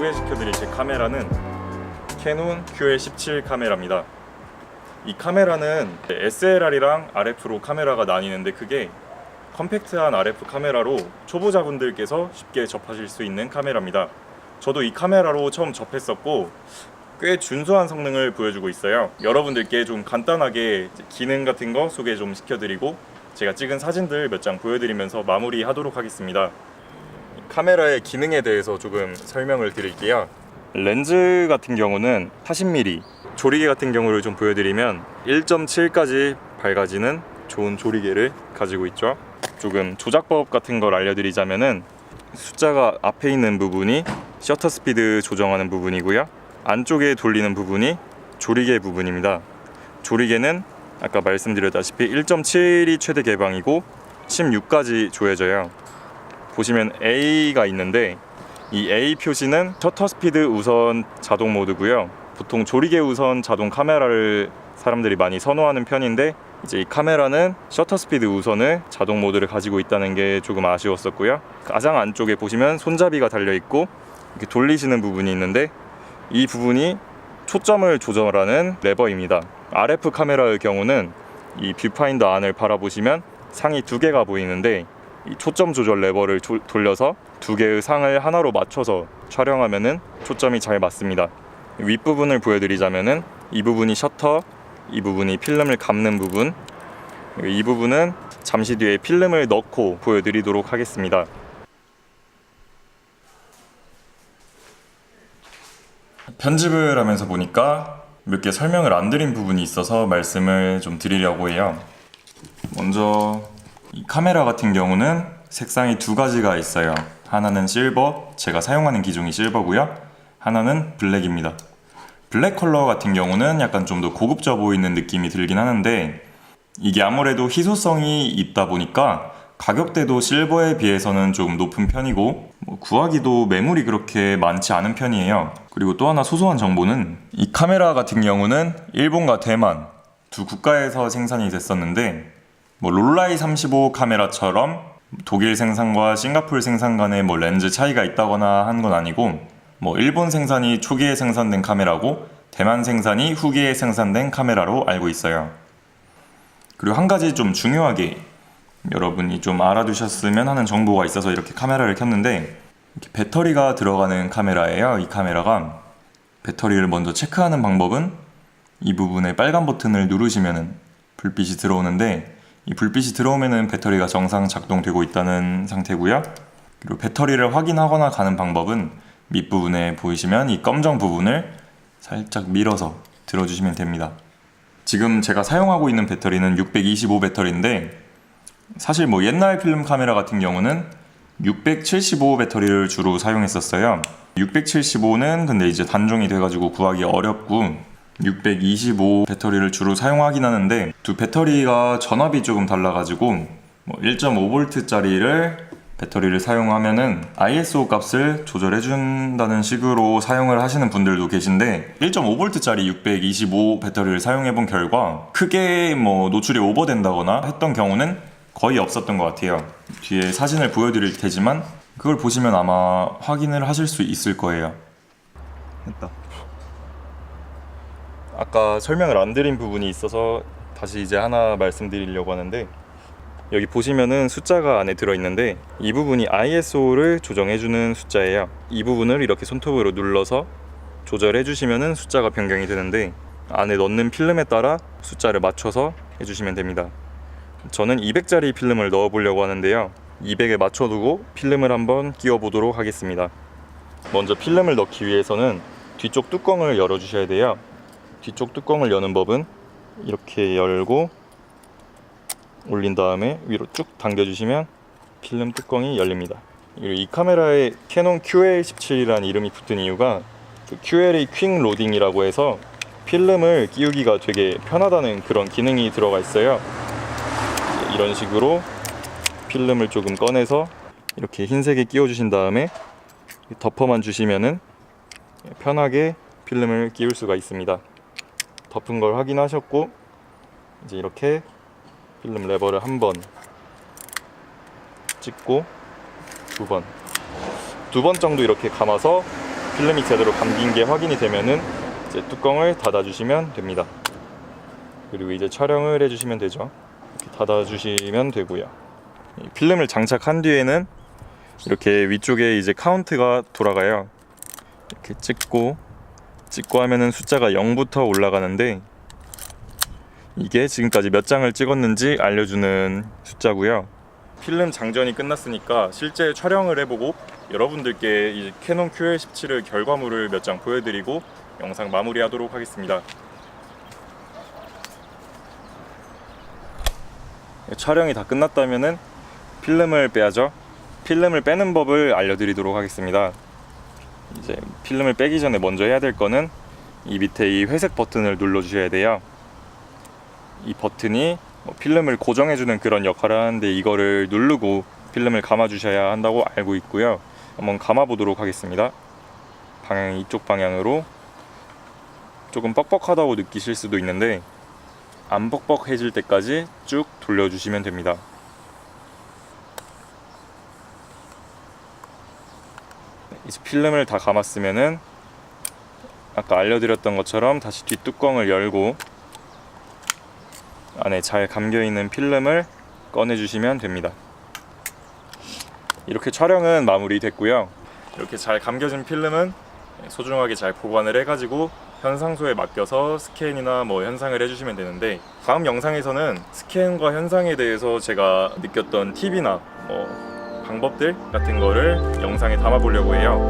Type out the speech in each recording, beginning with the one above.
소개시켜드릴 제 카메라는 캐논 QL17 카메라입니다. 이 카메라는 SLR이랑 RF로 카메라가 나뉘는데 크게 컴팩트한 RF 카메라로 초보자분들께서 쉽게 접하실 수 있는 카메라입니다. 저도 이 카메라로 처음 접했었고 꽤 준수한 성능을 보여주고 있어요. 여러분들께 좀 간단하게 기능 같은 거 소개 좀 시켜드리고 제가 찍은 사진들 몇 장 보여드리면서 마무리하도록 하겠습니다. 카메라의 기능에 대해서 조금 설명을 드릴게요. 렌즈 같은 경우는 40mm, 조리개 같은 경우를 좀 보여드리면 1.7까지 밝아지는 좋은 조리개를 가지고 있죠. 조금 조작법 같은 걸 알려드리자면은 숫자가 앞에 있는 부분이 셔터 스피드 조정하는 부분이고요, 안쪽에 돌리는 부분이 조리개 부분입니다. 조리개는 아까 말씀드렸다시피 1.7이 최대 개방이고 16까지 조여져요. 보시면 A가 있는데 이 A 표시는 셔터 스피드 우선 자동 모드고요. 보통 조리개 우선 자동 카메라를 사람들이 많이 선호하는 편인데 이제 이 카메라는 셔터 스피드 우선을 자동 모드를 가지고 있다는 게 조금 아쉬웠었고요. 가장 안쪽에 보시면 손잡이가 달려 있고 이렇게 돌리시는 부분이 있는데 이 부분이 초점을 조절하는 레버입니다. RF 카메라의 경우는 이 뷰파인더 안을 바라보시면 상이 두 개가 보이는데 이 초점 조절 레버를 돌려서 두 개의 상을 하나로 맞춰서 촬영하면은 초점이 잘 맞습니다. 윗부분을 보여드리자면은 이 부분이 셔터, 이 부분이 필름을 감는 부분, 이 부분은 잠시 뒤에 필름을 넣고 보여드리도록 하겠습니다. 편집을 하면서 보니까 몇 개 설명을 안 드린 부분이 있어서 말씀을 좀 드리려고 해요. 먼저 이 카메라 같은 경우는 색상이 두 가지가 있어요. 하나는 실버, 제가 사용하는 기종이 실버고요. 하나는 블랙입니다. 블랙 컬러 같은 경우는 약간 좀 더 고급져 보이는 느낌이 들긴 하는데 이게 아무래도 희소성이 있다 보니까 가격대도 실버에 비해서는 좀 높은 편이고 구하기도 매물이 그렇게 많지 않은 편이에요. 그리고 또 하나 소소한 정보는 이 카메라 같은 경우는 일본과 대만 두 국가에서 생산이 됐었는데 롤라이 35 카메라처럼 독일 생산과 싱가포르 생산 간에 렌즈 차이가 있다거나 한 건 아니고 일본 생산이 초기에 생산된 카메라고 대만 생산이 후기에 생산된 카메라로 알고 있어요. 그리고 한 가지 좀 중요하게 여러분이 좀 알아두셨으면 하는 정보가 있어서 이렇게 카메라를 켰는데 이렇게 배터리가 들어가는 카메라예요. 이 카메라가 배터리를 먼저 체크하는 방법은 이 부분에 빨간 버튼을 누르시면 불빛이 들어오는데 이 불빛이 들어오면 배터리가 정상 작동되고 있다는 상태고요. 그리고 배터리를 확인하거나 가는 방법은 밑부분에 보이시면 이 검정 부분을 살짝 밀어서 들어주시면 됩니다. 지금 제가 사용하고 있는 배터리는 625 배터리인데 사실 옛날 필름 카메라 같은 경우는 675 배터리를 주로 사용했었어요. 675는 근데 이제 단종이 돼가지고 구하기 어렵고 625 배터리를 주로 사용하긴 하는데 두 배터리가 전압이 조금 달라가지고 1.5V 짜리를 배터리를 사용하면은 ISO 값을 조절해 준다는 식으로 사용을 하시는 분들도 계신데 1.5V 짜리 625 배터리를 사용해 본 결과 크게 노출이 오버된다거나 했던 경우는 거의 없었던 것 같아요. 뒤에 사진을 보여드릴 테지만 그걸 보시면 아마 확인을 하실 수 있을 거예요. 됐다. 아까 설명을 안 드린 부분이 있어서 다시 이제 하나 말씀드리려고 하는데 여기 보시면은 숫자가 안에 들어있는데 이 부분이 ISO를 조정해주는 숫자예요. 이 부분을 이렇게 손톱으로 눌러서 조절해주시면은 숫자가 변경이 되는데 안에 넣는 필름에 따라 숫자를 맞춰서 해주시면 됩니다. 저는 200짜리 필름을 넣어 보려고 하는데요, 200에 맞춰두고 필름을 한번 끼워 보도록 하겠습니다. 먼저 필름을 넣기 위해서는 뒤쪽 뚜껑을 열어 주셔야 돼요. 뒤쪽 뚜껑을 여는 법은 이렇게 열고 올린 다음에 위로 쭉 당겨주시면 필름 뚜껑이 열립니다. 이 카메라에 캐논 QL17이라는 이름이 붙은 이유가 QL의 퀵 로딩이라고 해서 필름을 끼우기가 되게 편하다는 그런 기능이 들어가 있어요. 이런 식으로 필름을 조금 꺼내서 이렇게 흰색에 끼워 주신 다음에 덮어만 주시면은 편하게 필름을 끼울 수가 있습니다. 덮은 걸 확인하셨고 이제 이렇게 필름 레버를 한 번 찍고 두 번 정도 이렇게 감아서 필름이 제대로 감긴 게 확인이 되면은 이제 뚜껑을 닫아주시면 됩니다. 그리고 이제 촬영을 해주시면 되죠. 이렇게 닫아주시면 되고요. 이 필름을 장착한 뒤에는 이렇게 위쪽에 이제 카운트가 돌아가요. 이렇게 찍고 하면은 숫자가 0부터 올라가는데, 이게 지금까지 몇 장을 찍었는지 알려주는 숫자고요. 필름 장전이 끝났으니까 실제 촬영을 해보고 여러분들께 이 캐논 QL17의 결과물을 몇 장 보여드리고 영상 마무리하도록 하겠습니다. 촬영이 다 끝났다면은 필름을 빼야죠. 필름을 빼는 법을 알려드리도록 하겠습니다. 이제 필름을 빼기 전에 먼저 해야 될 거는 이 밑에 이 회색 버튼을 눌러 주셔야 돼요. 이 버튼이 필름을 고정해주는 그런 역할을 하는데, 이거를 누르고 필름을 감아 주셔야 한다고 알고 있고요. 한번 감아 보도록 하겠습니다. 방향이 이쪽 방향으로. 조금 뻑뻑하다고 느끼실 수도 있는데 안 뻑뻑해질 때까지 쭉 돌려주시면 됩니다. 이제 필름을 다 감았으면은 아까 알려드렸던 것처럼 다시 뒷뚜껑을 열고 안에 잘 감겨있는 필름을 꺼내주시면 됩니다. 이렇게 촬영은 마무리됐고요. 이렇게 잘 감겨진 필름은 소중하게 잘 보관을 해가지고 현상소에 맡겨서 스캔이나 현상을 해주시면 되는데, 다음 영상에서는 스캔과 현상에 대해서 제가 느꼈던 팁이나 방법들 같은 거를 영상에 담아 보려고 해요.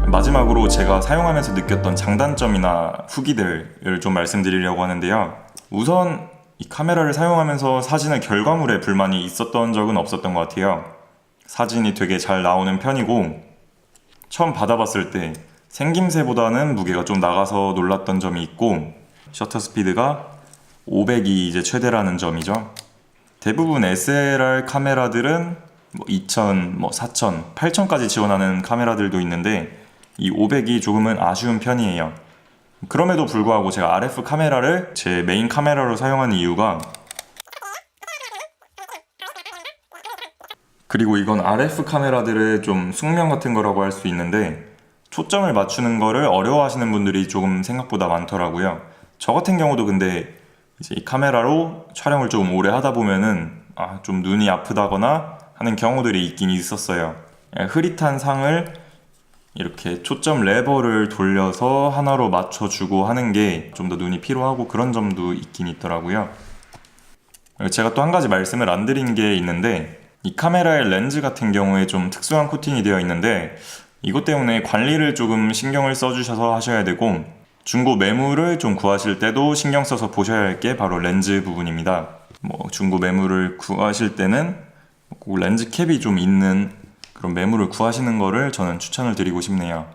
마지막으로 제가 사용하면서 느꼈던 장단점이나 후기들을 좀 말씀드리려고 하는데요. 우선 이 카메라를 사용하면서 사진의 결과물에 불만이 있었던 적은 없었던 것 같아요. 사진이 되게 잘 나오는 편이고, 처음 받아봤을 때 생김새보다는 무게가 좀 나가서 놀랐던 점이 있고, 셔터 스피드가 500이 이제 최대라는 점이죠. 대부분 SLR 카메라들은 2000, 4000, 8000까지 지원하는 카메라들도 있는데 이 500이 조금은 아쉬운 편이에요. 그럼에도 불구하고 제가 RF 카메라를 제 메인 카메라로 사용하는 이유가, 그리고 이건 RF 카메라들의 좀 숙명 같은 거라고 할 수 있는데, 초점을 맞추는 거를 어려워하시는 분들이 조금 생각보다 많더라고요. 저 같은 경우도 근데 이제 이 카메라로 촬영을 좀 오래 하다 보면은 좀 눈이 아프다거나 하는 경우들이 있긴 있었어요. 흐릿한 상을 이렇게 초점 레버를 돌려서 하나로 맞춰주고 하는 게 좀 더 눈이 피로하고 그런 점도 있긴 있더라고요. 제가 또 한 가지 말씀을 안 드린 게 있는데, 이 카메라의 렌즈 같은 경우에 좀 특수한 코팅이 되어 있는데, 이것 때문에 관리를 조금 신경을 써주셔서 하셔야 되고, 중고 매물을 좀 구하실 때도 신경 써서 보셔야 할 게 바로 렌즈 부분입니다. 중고 매물을 구하실 때는 꼭 렌즈 캡이 좀 있는 그런 매물을 구하시는 거를 저는 추천을 드리고 싶네요.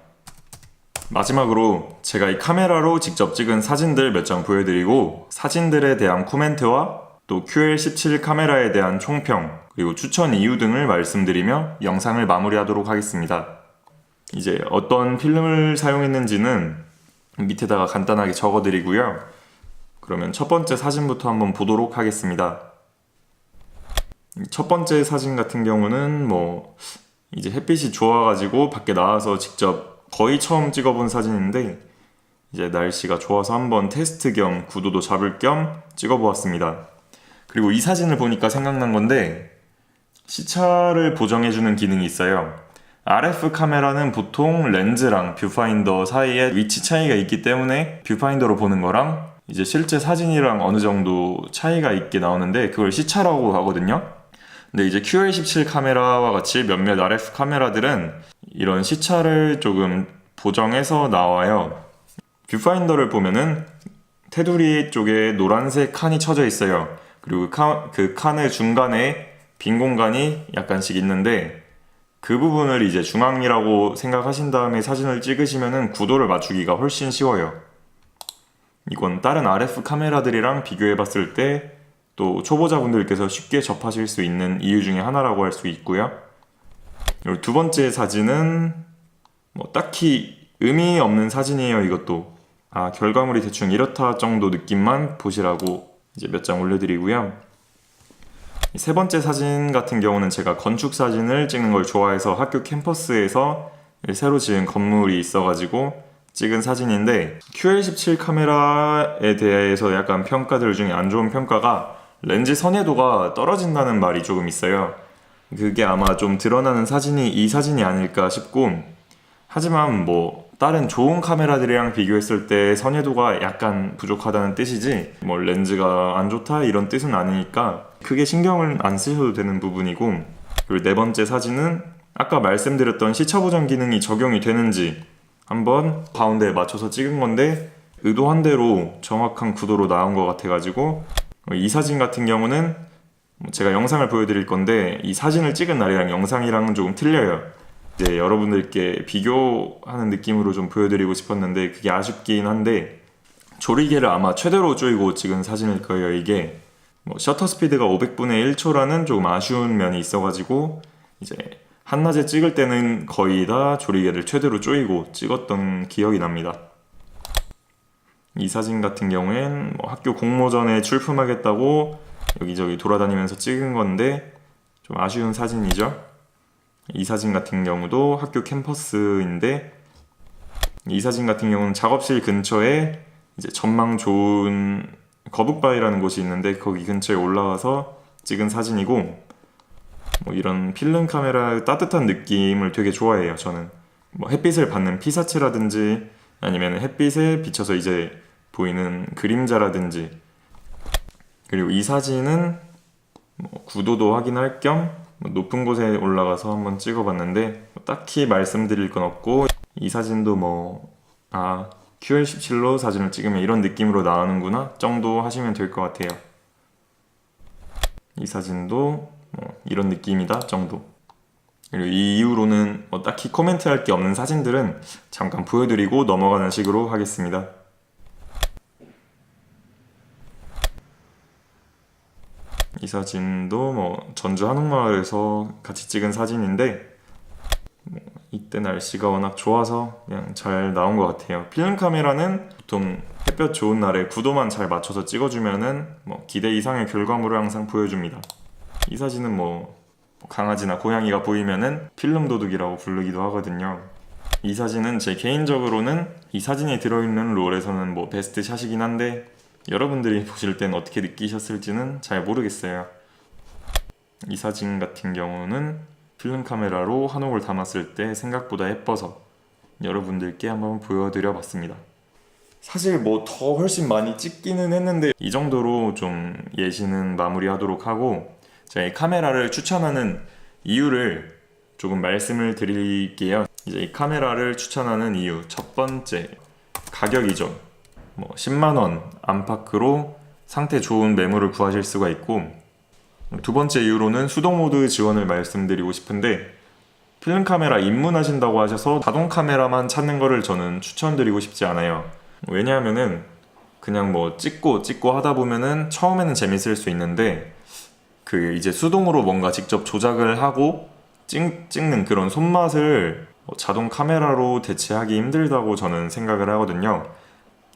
마지막으로 제가 이 카메라로 직접 찍은 사진들 몇 장 보여드리고, 사진들에 대한 코멘트와 또 QL17 카메라에 대한 총평, 그리고 추천 이유 등을 말씀드리며 영상을 마무리하도록 하겠습니다. 이제 어떤 필름을 사용했는지는 밑에다가 간단하게 적어드리고요. 그러면 첫 번째 사진부터 한번 보도록 하겠습니다. 첫 번째 사진 같은 경우는 이제 햇빛이 좋아가지고 밖에 나와서 직접 거의 처음 찍어본 사진인데, 이제 날씨가 좋아서 한번 테스트 겸 구도도 잡을 겸 찍어보았습니다. 그리고 이 사진을 보니까 생각난 건데, 시차를 보정해주는 기능이 있어요. RF 카메라는 보통 렌즈랑 뷰파인더 사이에 위치 차이가 있기 때문에 뷰파인더로 보는 거랑 이제 실제 사진이랑 어느 정도 차이가 있게 나오는데, 그걸 시차라고 하거든요. 근데 이제 QL17 카메라와 같이 몇몇 RF 카메라들은 이런 시차를 조금 보정해서 나와요. 뷰파인더를 보면은 테두리 쪽에 노란색 칸이 쳐져 있어요. 그리고 그 칸의 중간에 빈 공간이 약간씩 있는데, 그 부분을 이제 중앙이라고 생각하신 다음에 사진을 찍으시면은 구도를 맞추기가 훨씬 쉬워요. 이건 다른 RF 카메라들이랑 비교해 봤을 때 또 초보자분들께서 쉽게 접하실 수 있는 이유 중에 하나라고 할 수 있고요. 그리고 두 번째 사진은 딱히 의미 없는 사진이에요. 이것도 결과물이 대충 이렇다 정도 느낌만 보시라고 이제 몇 장 올려드리고요. 세 번째 사진 같은 경우는 제가 건축 사진을 찍는 걸 좋아해서 학교 캠퍼스에서 새로 지은 건물이 있어가지고 찍은 사진인데, QL17 카메라에 대해서 약간 평가들 중에 안 좋은 평가가 렌즈 선회도가 떨어진다는 말이 조금 있어요. 그게 아마 좀 드러나는 사진이 이 사진이 아닐까 싶고, 하지만 뭐 다른 좋은 카메라들이랑 비교했을 때 선회도가 약간 부족하다는 뜻이지 뭐 렌즈가 안 좋다 이런 뜻은 아니니까 크게 신경을 안 쓰셔도 되는 부분이고, 그리고 네 번째 사진은 아까 말씀드렸던 시차 보정 기능이 적용이 되는지 한번 가운데에 맞춰서 찍은 건데 의도한 대로 정확한 구도로 나온 것 같아가지고, 이 사진 같은 경우는 제가 영상을 보여드릴 건데 이 사진을 찍은 날이랑 영상이랑은 조금 틀려요. 이제 여러분들께 비교하는 느낌으로 좀 보여드리고 싶었는데 그게 아쉽긴 한데, 조리개를 아마 최대로 조이고 찍은 사진일 거예요. 이게 뭐 셔터 스피드가 500분의 1초라는 조금 아쉬운 면이 있어가지고 이제 한낮에 찍을 때는 거의 다 조리개를 최대로 조이고 찍었던 기억이 납니다. 이 사진 같은 경우엔 뭐 학교 공모전에 출품하겠다고 여기저기 돌아다니면서 찍은 건데 좀 아쉬운 사진이죠. 이 사진 같은 경우도 학교 캠퍼스인데, 이 사진 같은 경우는 작업실 근처에 이제 전망 좋은 거북바위라는 곳이 있는데 거기 근처에 올라와서 찍은 사진이고, 뭐 이런 필름 카메라의 따뜻한 느낌을 되게 좋아해요. 저는 뭐 햇빛을 받는 피사체라든지 아니면 햇빛에 비쳐서 이제 보이는 그림자라든지, 그리고 이 사진은 뭐 구도도 확인할 겸 높은 곳에 올라가서 한번 찍어봤는데 딱히 말씀드릴 건 없고, 이 사진도 QL17로 사진을 찍으면 이런 느낌으로 나오는구나 정도 하시면 될 것 같아요. 이 사진도 이런 느낌이다 정도. 그리고 이 이후로는 딱히 코멘트 할 게 없는 사진들은 잠깐 보여드리고 넘어가는 식으로 하겠습니다. 이 사진도 전주 한옥마을에서 같이 찍은 사진인데 이때 날씨가 워낙 좋아서 그냥 잘 나온 것 같아요. 필름 카메라는 보통 햇볕 좋은 날에 구도만 잘 맞춰서 찍어주면은 기대 이상의 결과물을 항상 보여줍니다. 이 사진은 강아지나 고양이가 보이면은 필름 도둑이라고 부르기도 하거든요. 이 사진은 제 개인적으로는 이 사진이 들어있는 롤에서는 베스트 샷이긴 한데 여러분들이 보실 땐 어떻게 느끼셨을지는 잘 모르겠어요. 이 사진 같은 경우는 필름 카메라로 한옥을 담았을 때 생각보다 예뻐서 여러분들께 한번 보여드려 봤습니다. 사실 더 훨씬 많이 찍기는 했는데 이 정도로 좀 예시는 마무리하도록 하고, 제가 이 카메라를 추천하는 이유를 조금 말씀을 드릴게요. 이제 이 카메라를 추천하는 이유, 첫 번째 가격이죠. 10만원 안팎으로 상태 좋은 매물을 구하실 수가 있고, 두 번째 이유로는 수동 모드 지원을 말씀드리고 싶은데, 필름 카메라 입문하신다고 하셔서 자동 카메라만 찾는 거를 저는 추천드리고 싶지 않아요. 왜냐하면은 그냥 찍고 하다 보면은 처음에는 재밌을 수 있는데 이제 수동으로 뭔가 직접 조작을 하고 찍는 그런 손맛을 자동 카메라로 대체하기 힘들다고 저는 생각을 하거든요.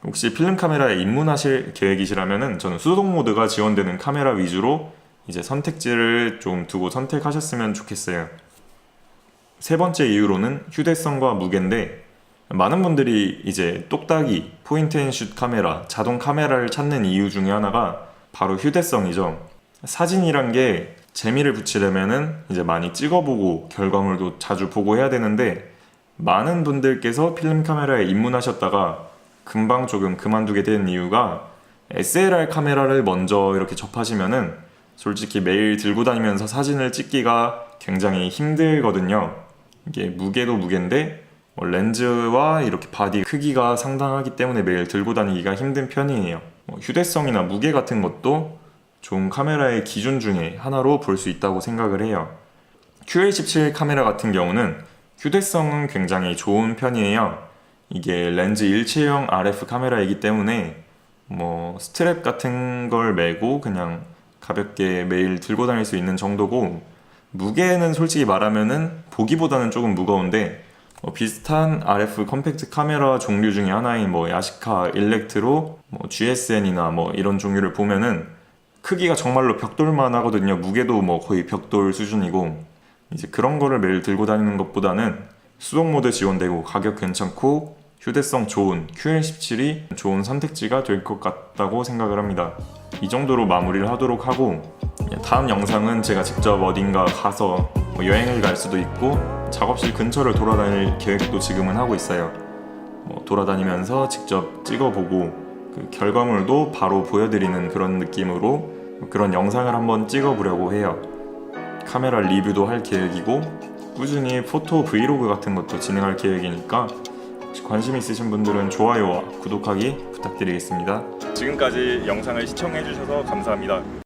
혹시 필름 카메라에 입문하실 계획이시라면은 저는 수동 모드가 지원되는 카메라 위주로 이제 선택지를 좀 두고 선택하셨으면 좋겠어요. 세 번째 이유로는 휴대성과 무게인데, 많은 분들이 이제 똑딱이, 포인트 앤 슛 카메라, 자동 카메라를 찾는 이유 중에 하나가 바로 휴대성이죠. 사진이란 게 재미를 붙이려면은 이제 많이 찍어보고 결과물도 자주 보고 해야 되는데, 많은 분들께서 필름 카메라에 입문하셨다가 금방 조금 그만두게 된 이유가 SLR 카메라를 먼저 이렇게 접하시면은 솔직히 매일 들고 다니면서 사진을 찍기가 굉장히 힘들거든요. 이게 무게도 무게인데 렌즈와 이렇게 바디 크기가 상당하기 때문에 매일 들고 다니기가 힘든 편이에요. 휴대성이나 무게 같은 것도 좋은 카메라의 기준 중에 하나로 볼 수 있다고 생각을 해요. QL17 카메라 같은 경우는 휴대성은 굉장히 좋은 편이에요. 이게 렌즈 일체형 RF 카메라이기 때문에 스트랩 같은 걸 메고 그냥 가볍게 매일 들고 다닐 수 있는 정도고, 무게는 솔직히 말하면은 보기보다는 조금 무거운데 비슷한 RF 컴팩트 카메라 종류 중에 하나인 야시카 일렉트로 GSN이나 이런 종류를 보면은 크기가 정말로 벽돌만 하거든요. 무게도 뭐 거의 벽돌 수준이고, 이제 그런 거를 매일 들고 다니는 것보다는 수동 모드 지원되고 가격 괜찮고 휴대성 좋은 QL17이 좋은 선택지가 될 것 같다고 생각을 합니다. 이 정도로 마무리를 하도록 하고, 다음 영상은 제가 직접 어딘가 가서 뭐 여행을 갈 수도 있고 작업실 근처를 돌아다닐 계획도 지금은 하고 있어요. 뭐 돌아다니면서 직접 찍어보고 그 결과물도 바로 보여드리는 그런 느낌으로 그런 영상을 한번 찍어보려고 해요. 카메라 리뷰도 할 계획이고 꾸준히 포토 브이로그 같은 것도 진행할 계획이니까 혹시 관심 있으신 분들은 좋아요와 구독하기 부탁드리겠습니다. 지금까지 영상을 시청해주셔서 감사합니다.